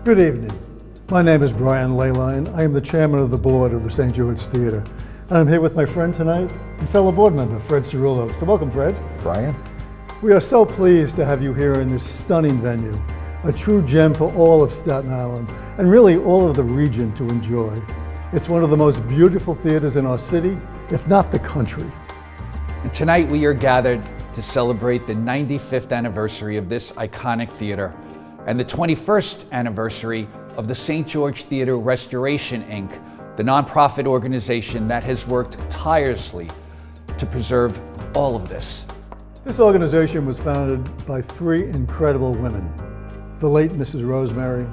Good evening. My name is Brian Leyline. I am the chairman of the board of the St. George Theatre. And I'm here with my friend tonight and fellow board member, Fred Cerullo. So welcome, Fred. Brian. We are so pleased to have you here in this stunning venue, a true gem for all of Staten Island and really all of the region to enjoy. It's one of the most beautiful theaters in our city, if not the country. And tonight we are gathered to celebrate the 95th anniversary of this iconic theater and the 21st anniversary of the St. George Theatre Restoration, Inc., the nonprofit organization that has worked tirelessly to preserve all of this. This organization was founded by three incredible women, the late Mrs. Rosemary,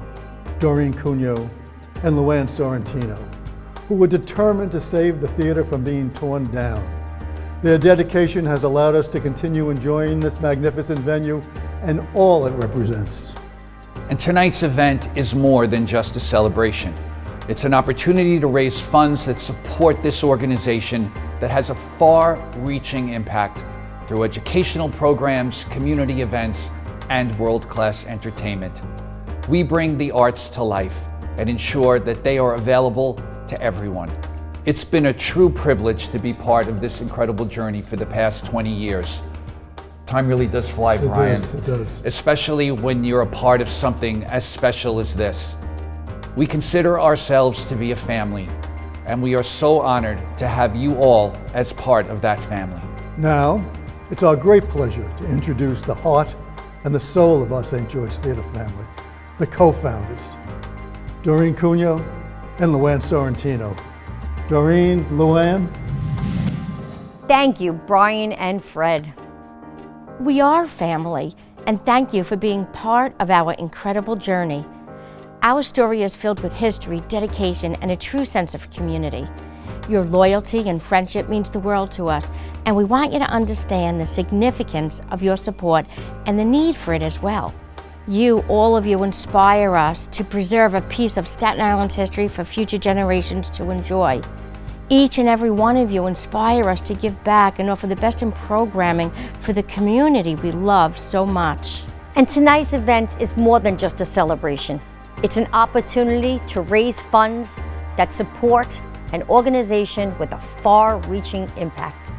Doreen Cuneo, and Luann Sorrentino, who were determined to save the theater from being torn down. Their dedication has allowed us to continue enjoying this magnificent venue and all it represents. And tonight's event is more than just a celebration. It's an opportunity to raise funds that support this organization that has a far-reaching impact through educational programs, community events, and world-class entertainment. We bring the arts to life and ensure that they are available to everyone. It's been a true privilege to be part of this incredible journey for the past 20 years. Time really does fly, Brian. It does. Especially when you're a part of something as special as this. We consider ourselves to be a family, and we are so honored to have you all as part of that family. Now, it's our great pleasure to introduce the heart and the soul of our St. George Theatre family, the co-founders, Doreen Cuneo and Luann Sorrentino. Doreen, Luann. Thank you, Brian and Fred. We are family, and thank you for being part of our incredible journey. Our story is filled with history, dedication, and a true sense of community. Your loyalty and friendship means the world to us, and we want you to understand the significance of your support and the need for it as well. You, all of you, inspire us to preserve a piece of Staten Island's history for future generations to enjoy. Each and every one of you inspire us to give back and offer the best in programming for the community we love so much. And tonight's event is more than just a celebration. It's an opportunity to raise funds that support an organization with a far-reaching impact.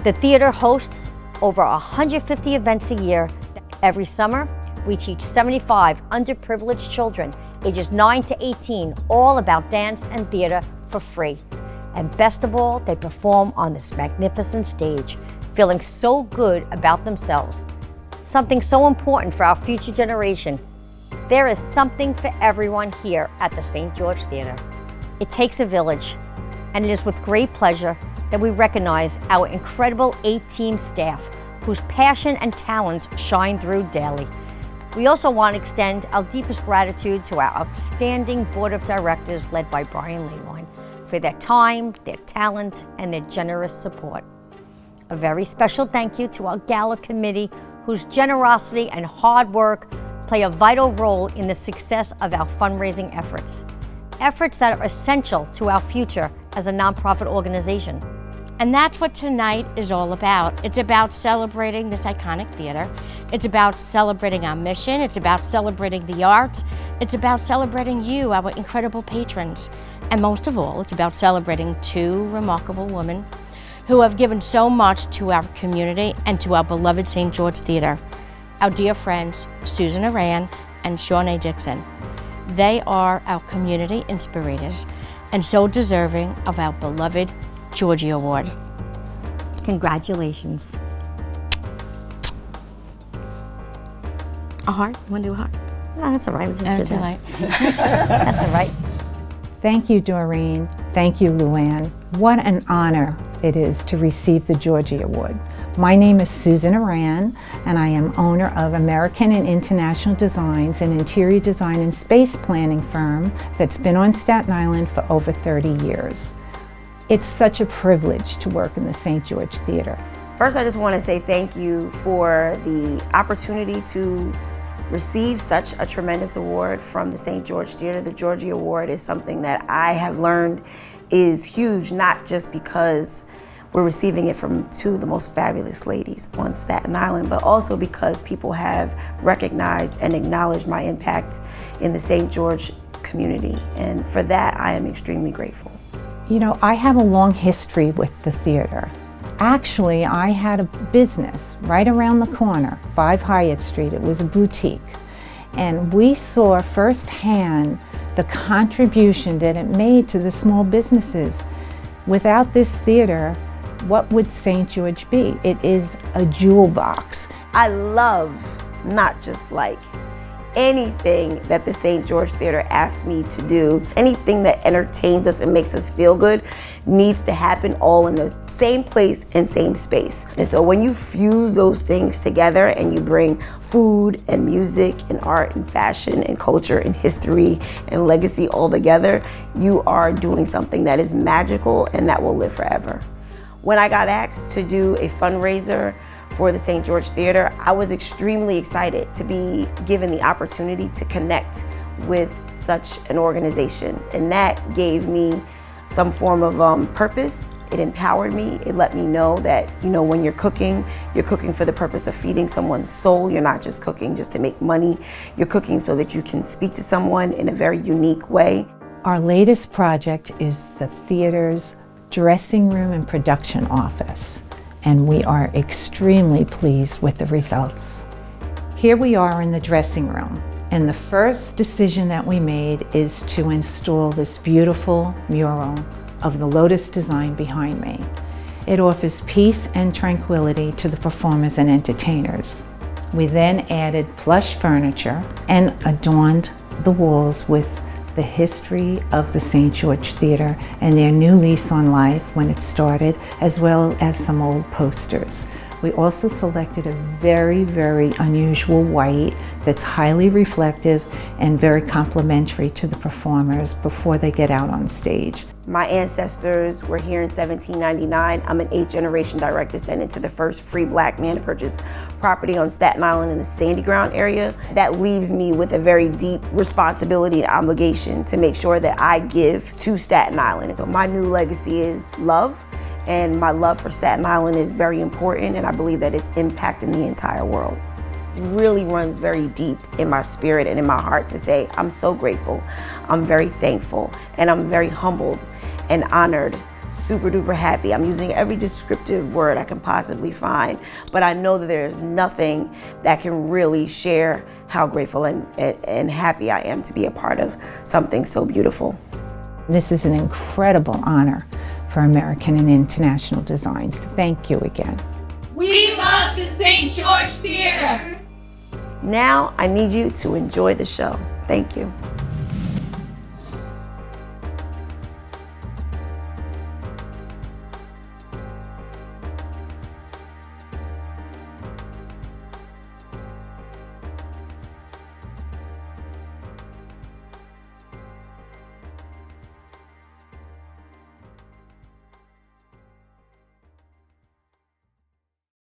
The theater hosts over 150 events a year. Every summer, we teach 75 underprivileged children, ages 9 to 18, all about dance and theater for free. And best of all, they perform on this magnificent stage, feeling so good about themselves. Something so important for our future generation. There is something for everyone here at the St. George Theatre. It takes a village, and it is with great pleasure that we recognize our incredible 8-team staff whose passion and talent shine through daily. We also want to extend our deepest gratitude to our outstanding board of directors led by Brian Leyline for their time, their talent, and their generous support. A very special thank you to our Gala committee, whose generosity and hard work play a vital role in the success of our fundraising efforts. Efforts that are essential to our future as a nonprofit organization. And that's what tonight is all about. It's about celebrating this iconic theater. It's about celebrating our mission. It's about celebrating the arts. It's about celebrating you, our incredible patrons. And most of all, it's about celebrating two remarkable women who have given so much to our community and to our beloved St. George Theatre. Our dear friends, Susan Arann and Shaw-nae Dixon. They are our community inspirators and so deserving of our beloved Georgie Award. Congratulations. A heart? You want to do a heart? No, that's all right. That's all right. That's all right. Thank you, Doreen. Thank you, Luann. What an honor it is to receive the Georgie Award. My name is Susan Arann, and I am owner of American and International Designs, an interior design and space planning firm that's been on Staten Island for over 30 years. It's such a privilege to work in the St. George Theatre. First, I just want to say thank you for the opportunity to receive such a tremendous award from the St. George Theatre. The Georgie Award is something that I have learned is huge, not just because we're receiving it from two of the most fabulous ladies on Staten Island, but also because people have recognized and acknowledged my impact in the St. George community. And for that, I am extremely grateful. You know, I have a long history with the theater. Actually, I had a business right around the corner, 5 Hyatt Street. It was a boutique. And we saw firsthand the contribution that it made to the small businesses. Without this theater, what would St. George be? It is a jewel box. I love not just like anything that the St. George Theater asks me to do. Anything that entertains us and makes us feel good needs to happen all in the same place and same space. And so when you fuse those things together and you bring food and music and art and fashion and culture and history and legacy all together, you are doing something that is magical and that will live forever. When I got asked to do a fundraiser for the St. George Theater, I was extremely excited to be given the opportunity to connect with such an organization. And that gave me some form of purpose. It empowered me. It let me know that, you know, when you're cooking for the purpose of feeding someone's soul. You're not just cooking just to make money. You're cooking so that you can speak to someone in a very unique way. Our latest project is the theater's dressing room and production office, and we are extremely pleased with the results. Here we are in the dressing room, and the first decision that we made is to install this beautiful mural of the lotus design behind me. It offers peace and tranquility to the performers and entertainers. We then added plush furniture and adorned the walls with the history of the St. George Theater and their new lease on life when it started, as well as some old posters. We also selected a very, very unusual white that's highly reflective and very complimentary to the performers before they get out on stage. My ancestors were here in 1799. I'm an 8th generation direct descendant to the first free black man to purchase property on Staten Island in the Sandy Ground area. That leaves me with a very deep responsibility and obligation to make sure that I give to Staten Island. And so my new legacy is love, and my love for Staten Island is very important, and I believe that it's impacting the entire world. It really runs very deep in my spirit and in my heart to say, I'm so grateful, I'm very thankful, and I'm very humbled and honored, super duper happy. I'm using every descriptive word I can possibly find, but I know that there's nothing that can really share how grateful and happy I am to be a part of something so beautiful. This is an incredible honor for American and International Designs. Thank you again. We love the St. George Theater. Now I need you to enjoy the show. Thank you.